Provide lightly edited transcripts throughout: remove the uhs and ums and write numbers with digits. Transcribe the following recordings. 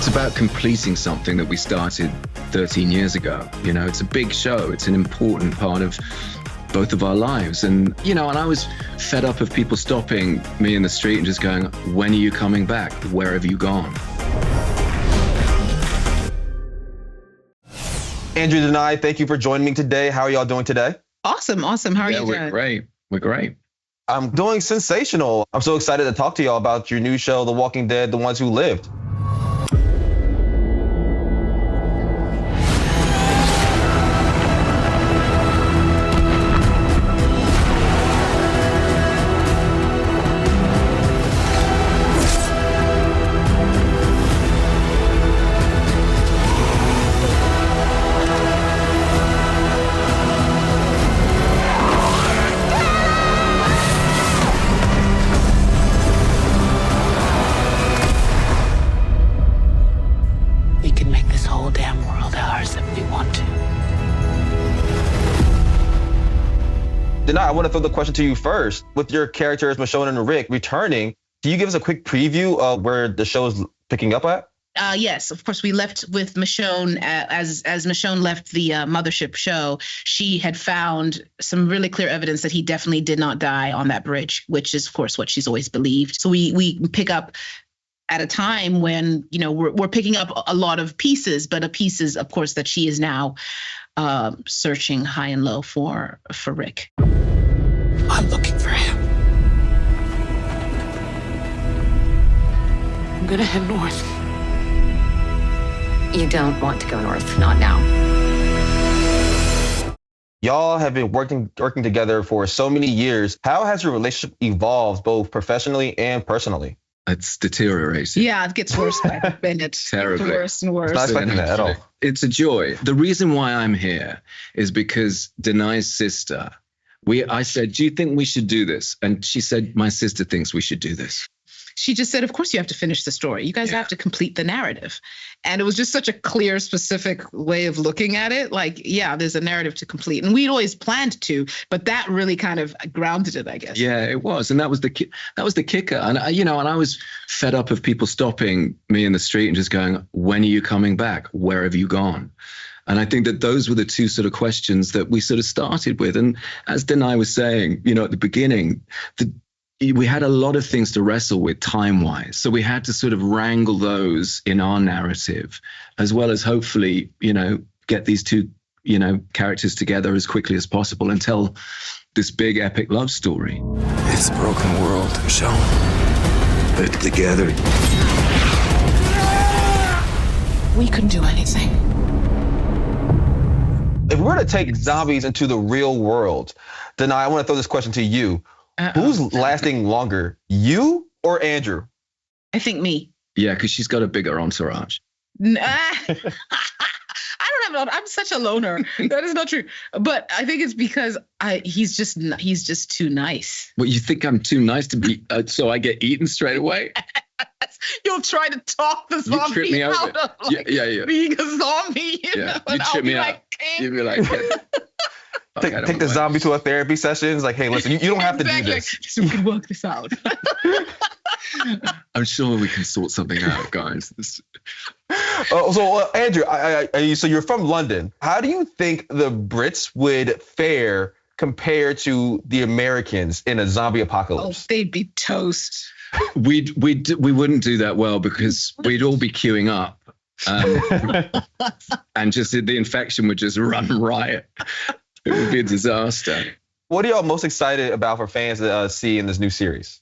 It's about completing something that we started 13 years ago. You know, it's a big show. It's an important part of both of our lives. And, you know, and I was fed up of people stopping me in the street and just going, when are you coming back? Where have you gone? Andrew, Danai, thank you for joining me today. How are y'all doing today? Awesome. How are you doing? We're great. I'm doing sensational. I'm so excited to talk to y'all about your new show, The Walking Dead, The Ones Who Lived. Danai, I want to throw the question to you first. With your characters, Michonne and Rick, returning, do you give us a quick preview of where the show is picking up at? Yes, of course. We left with Michonne as Michonne left the mothership show. She had found some really clear evidence that he definitely did not die on that bridge, which is, of course, what she's always believed. So we pick up at a time when, you know, we're picking up a lot of pieces, but a pieces, of course, that she is now searching high and low for Rick. I'm looking for him. I'm gonna head north. You don't want to go north, not now. Y'all have been working together for so many years. How has your relationship evolved both professionally and personally? It's deteriorating. Yeah, it gets worse by the minute. Terribly. It's worse and worse. Not expecting that at all. It's a joy. The reason why I'm here is because Danai's sister, I said, do you think we should do this? And she said, my sister thinks we should do this. She just said, of course you have to finish the story. You guys have to complete the narrative. And it was just such a clear, specific way of looking at it. Like, yeah, there's a narrative to complete. And we'd always planned to, but that really kind of grounded it, I guess. Yeah, it was. And that was the kicker. And, and I was fed up of people stopping me in the street and just going, when are you coming back? Where have you gone? And I think that those were the two sort of questions that we sort of started with. And as Danai was saying, you know, at the beginning, we had a lot of things to wrestle with time-wise. So we had to sort of wrangle those in our narrative, as well as hopefully, you know, get these two, you know, characters together as quickly as possible and tell this big epic love story. It's a broken world, Michonne. But together, We couldn't do anything. If we were to take zombies into the real world, Danai, I want to throw this question to you. Who's lasting longer, you or Andrew? I think me. Yeah, because she's got a bigger entourage. I don't have. I'm such a loner. That is not true. But I think it's because he's just too nice. Well, you think I'm too nice to be, so I get eaten straight away? You'll try to talk the zombie trip me out over. of like, being a zombie. You know? You trip me out. You'd be like, take the zombie to a therapy session. It's like, hey, listen, you don't have to do this. So we can work this out. I'm sure we can sort something out, guys. Andrew, so you're from London. How do you think the Brits would fare compared to the Americans in a zombie apocalypse? Oh, they'd be toast. We wouldn't do that well because we'd all be queuing up. And just the infection would just run riot. It would be a disaster. What are y'all most excited about for fans to see in this new series?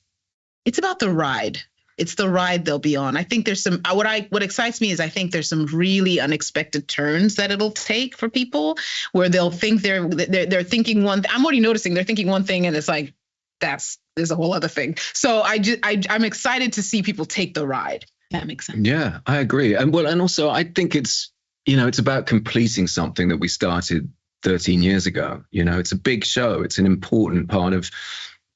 It's about the ride. It's the ride they'll be on. I think there's some, what excites me is I think there's some really unexpected turns that it'll take for people where they'll think they're thinking one, I'm already noticing they're thinking one thing and it's like, there's a whole other thing. So I'm excited to see people take the ride. That makes sense. Yeah, I agree. And also I think it's about completing something that we started 13 years ago. You know, it's a big show. It's an important part of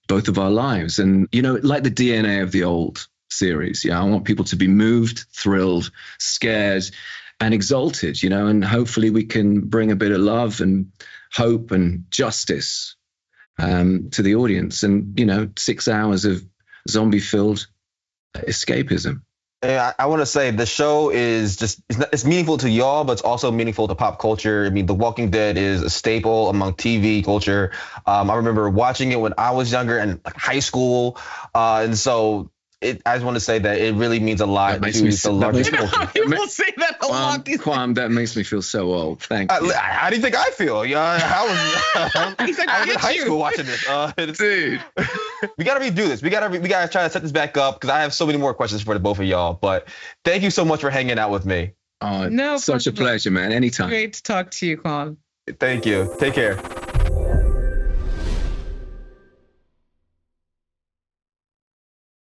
both of our lives. And, you know, like the DNA of the old series. Yeah, I want people to be moved, thrilled, scared, and exalted, you know, and hopefully we can bring a bit of love and hope and justice to the audience. And, you know, 6 hours of zombie-filled escapism. And I want to say the show is just, it's meaningful to y'all, but it's also meaningful to pop culture. I mean, The Walking Dead is a staple among TV culture. I remember watching it when I was younger and like high school. And so I just want to say that it really means a lot to the larger culture. People say that a lot. Kwame, that makes me feel so old. Thank you. How do you think I feel? Yeah, I was in high school watching this. Dude. We gotta redo this. We gotta try to set this back up because I have so many more questions for the both of y'all. But thank you so much for hanging out with me. No, such a pleasure, man. Anytime. Great to talk to you, Kwame. Thank you. Take care.